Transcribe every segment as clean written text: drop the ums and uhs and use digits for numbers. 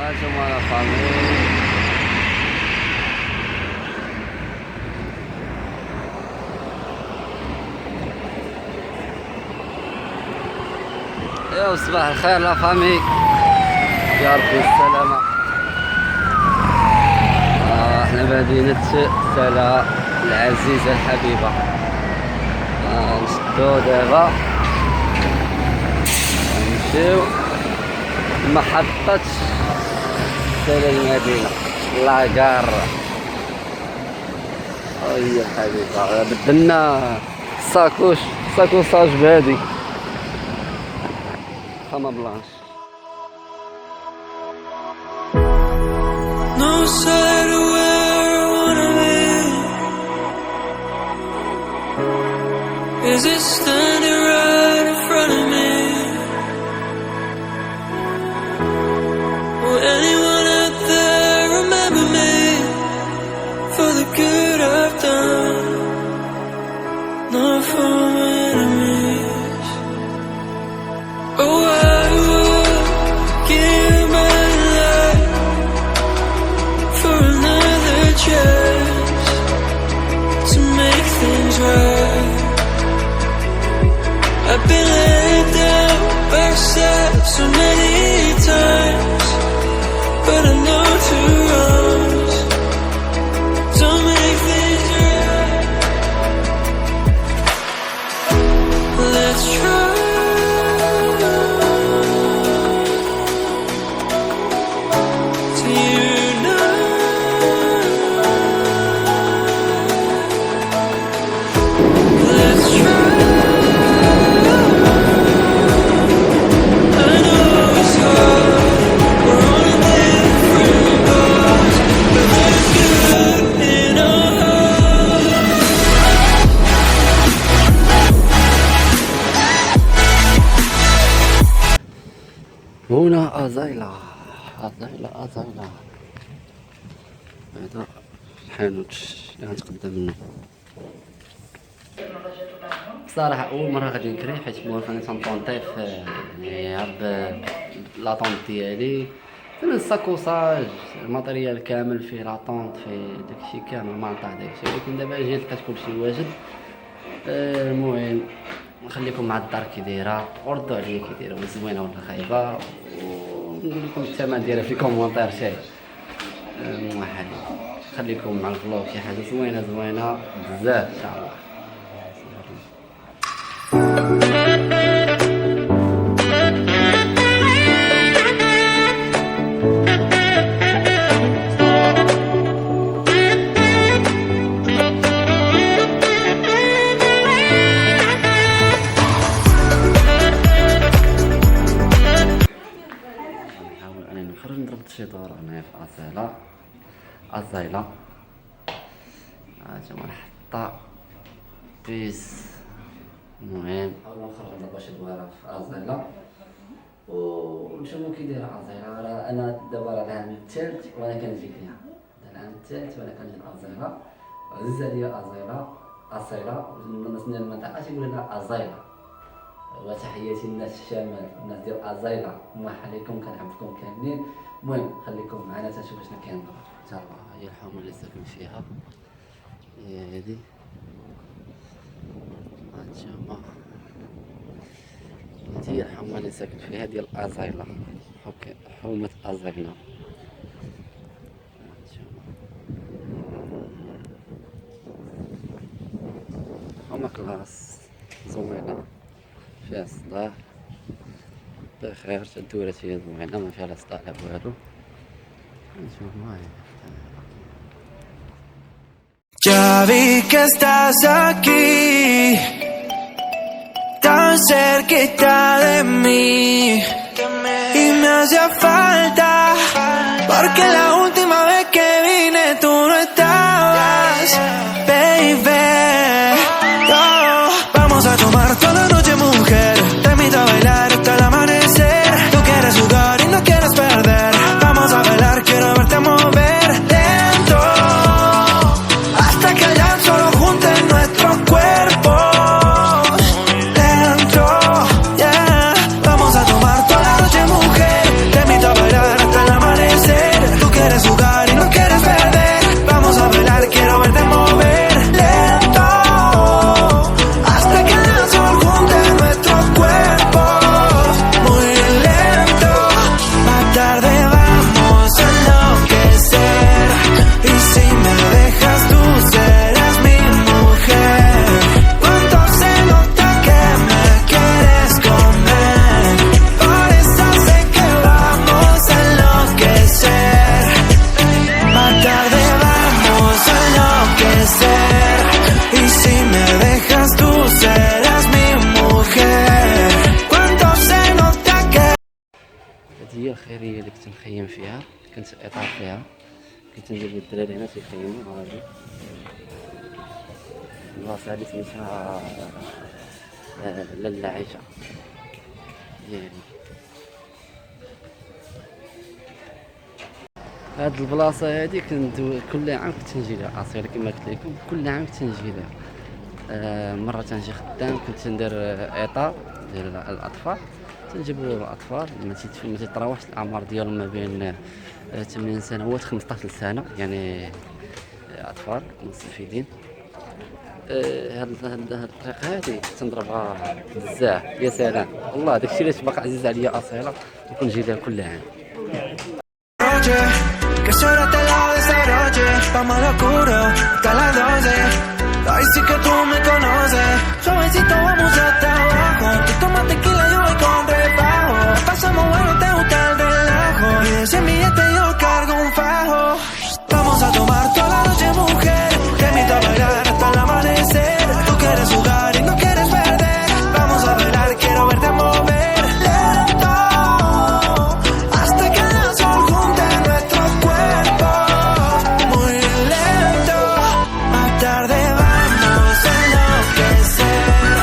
هانتوما لا فامي يا صباح الخير لا فامي يا ربي السلامة. احنا مدينة أصيلة العزيزة الحبيبة. نشدو دابا نمشيو محطة أصيلة المدينة لاكار. هي الحبيبة بدلنا ساكوساج بهادي خامة بلانش. No side of where I wanna live. Is it standing right in front of me? Will anyone out there remember me for the good I've done? Not for my enemies. Oh, I would give my life for another chance to make things right. I've been let down by yourself so many times, but I know to runs don't make things right. Let's try to unite. Let's try. I know it's hard. We're on different paths, but there's good in our hearts. هنا أصيلة هذا الحانوت اللي غنتقدم منه. بصراحة أول مرة غادي نكري حيت موالفاني تنطونطي في يعني هاد لاطونط ديالي انا الساكوساج الماتريال كامل فيه لاطونط فيه داكشي كامل مالطا داكشي، ولكن دابا جيت لقيت كلشي واجد. المهم نخليكم مع الدار كي دايره وردوا عليا كي دايره زوينه ولا خايبه، ونقول لكم الثمن ديالها في كومونتير شي. المهم خليكم مع الفلوق شي حاجه زوينه بزاف ان شاء الله. نخرج نضرب شي دور هنايا في أصيلة. هانتوما نحطها بيس. المهم نحاول نخرج نضرب شي دويرة في أصيلة ونشوفو كي دايرة أصيلة. راه أنا دابا راه العام الثالث وأنا كنجي فيها، العام الثالث وأنا كنجي لأصيلة. عزيز عليا أصيلة الناس ديال المنطقة تيقولوا لنا أصيلة. وتحياتي الناس الشمال الناس ديال أصيلة، مرحبا عليكم كنحبكم كاملين. المهم خليكم معنا تنشوف شنو كاين ان شاء الله. هي الحومه اللي ساكن فيها هي هادي هانتوما، هي الحومه اللي ساكن فيها ديال أصيلة، حومه أصيلة. حومه كلاس زوينه فيها صداع بخير، الدورة هي زوينة ما فيها لا صداع لا والو. نشوف معايا. Ya vi que estás aquí, tan cerquita de mí, y me hacía falta, porque la última vez que vine tú no estabas, baby. Oh, vamos a tomar toda la noche, mujer, te invito a bailar hasta el amanecer. Tú quieres jugar y no quieres perder, vamos a bailar, quiero verte mover lento, hasta que allá solo junten nuestros cuerpos. Lento, yeah. Vamos a tomar toda la noche, mujer, te invito a bailar hasta el amanecer. تنخيم فيها، كنت اطار فيها، كنت نجيب الدراري هنا تيخيموا. هادي البلاصه هادي سميتها لاله عيشه ديالي. هاد البلاصه هادي كنت كل عام كنت نجي لها اصيله كما قلت لكم، كل عام كنت نجي لها. مره تنجي خدام كنت ندير اطار ديال الاطفال، تنجيبوا الاطفال ما تيتراوحش الاعمار ديالهم ما بين 8 سنوات 15 سنه، يعني اطفال مستفيدين. هاد الطريقه هادي تنضربها بزاف. يا سلام والله داكشي علاش باقي عزيز عليا اصيله وكنجي لها كل عام. Que solo te lo desabroche, vamos a lo oscuro, hasta las 12. Ay, sí que tú me conoces. Suavecito vamos hasta abajo. Tú tomas tequila, yo voy con rebajo. Pasamos bueno, te gusta el relajo. Y de ese billete yo cargo un fajo. Vamos a tomar toda la noche, mujer. Te invito a bailar hasta el amanecer. Tú quieres jugar y no quieres perder. Vamos a bailar, quiero verte mover lento, hasta que el sol junte nuestros cuerpos. Muy lento, más tarde vamos a enloquecer.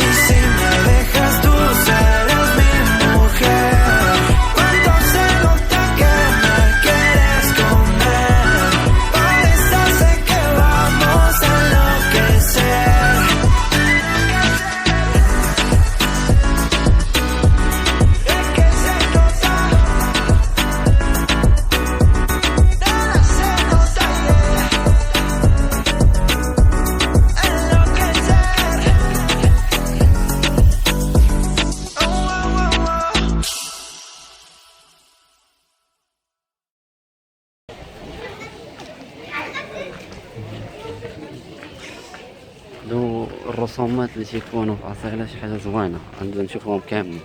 Y si me dejas tú serás mi mujer. Cuando se nota que me quieres comer, por eso sé que vamos a enloquecer. لو الرسومات اللي تيكونوا في اصيله شي حاجه زوينه عندنا نشوفوهم كاملين.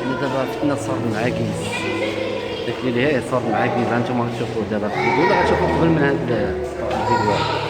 حنا دابا فتنا صار العاكيز، داك اللي هي صار العاكيز هانتوما غتشوفوه دابا في الفيديو ولا غتشوفوه قبل من هاد الفيديو.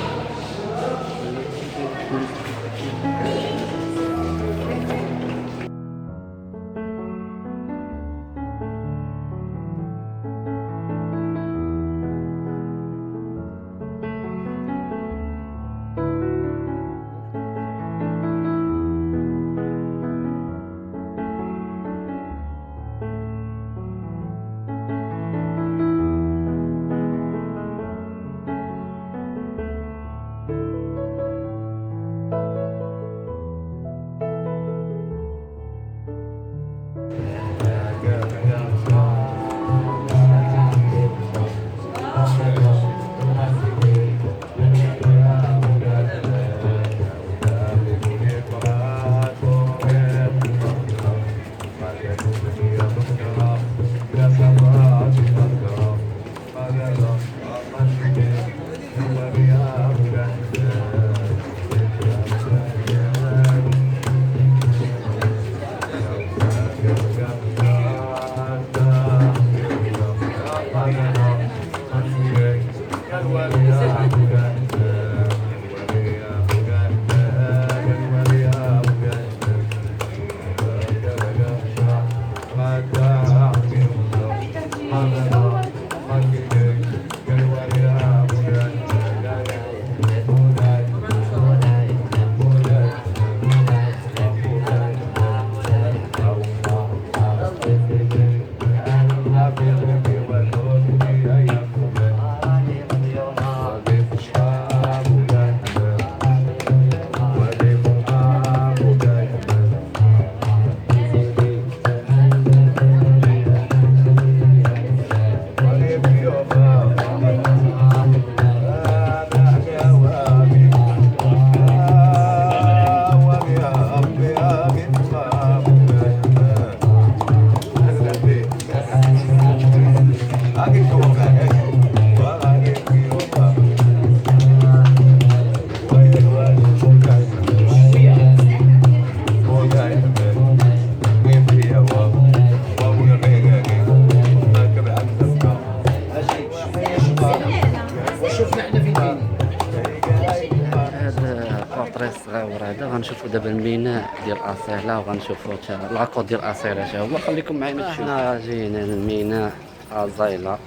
الطريق الصغيور هذا غنشوفوا دابا الميناء ديال اصيلة وغنشوفوا حتى لاكو ديال اصيلة حتى هو. خليكم معايا تشوفوا. حنا جايين الميناء اصيلة،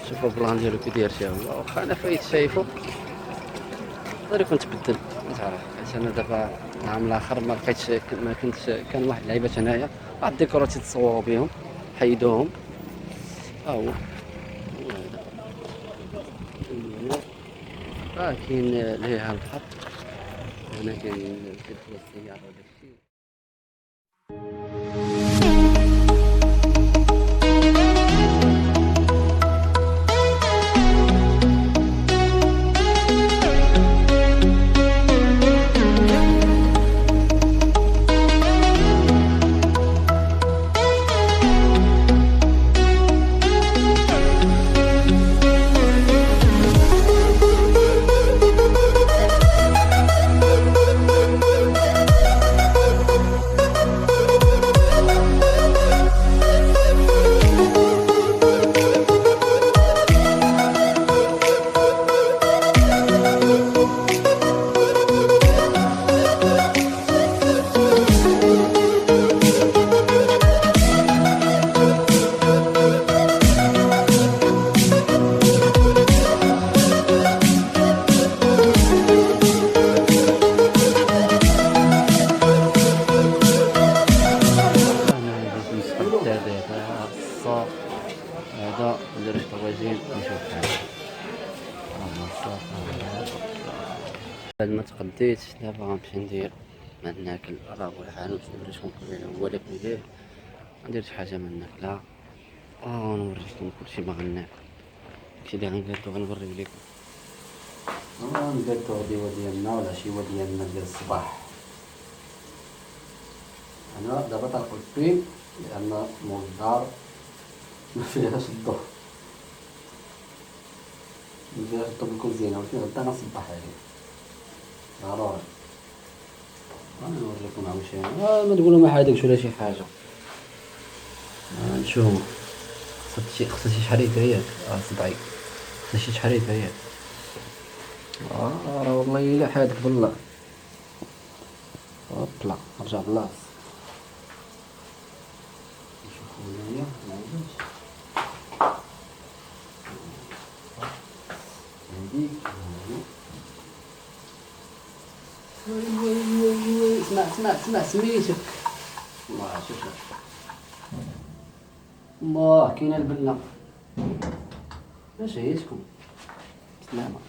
شوفوا البلان ديالو كي داير حتى هو. واخا انا فايت شايفو غير كنت بدل ما تعرف، حيت انا دابا العام الاخر ما لقيتش، ما كنتش، كان واحد اللعيبات هنايا واحد الديكورات يتصوروا بهم حيدوهم. ها هو كاين ليها البحر هنا، كاين كيدخلوا السيارة وداكشي. هذا ندير طواجين نشوف حاجه. بعد ما تغديت دابا غنمشي ندير ما ناكل. راه هو الحال باش نوري شكون هو اللي كندير. ندير شي حاجه ما ناكلها ونوريكم كلشي ما غناكل. داكشي اللي غنقادو غنوريو لكم. نقادو غديوه ديالنا ولا عشيوه ديالنا ديال الصباح. انا دابا طالق الفيل لان مول الدار ما فيهاش الضوء، ما فيهاش الضوء بالكوزينه، ولكن غدا غنصبح عليه ضروري. غنوريكم عاوشي ما تقولوا ما حادقش ولا شي حاجه. نشوف خصها شي حريفه ياك. صبعي خصها شي حريفه ياك. راه والله الا حادق بالله. هوبلا رجع بلاص. نشوفو هنايا معندوش هاديك. وي اسمع سميتك. الله شوف الله كاينه البنه. اش هي شكون؟ سلامة.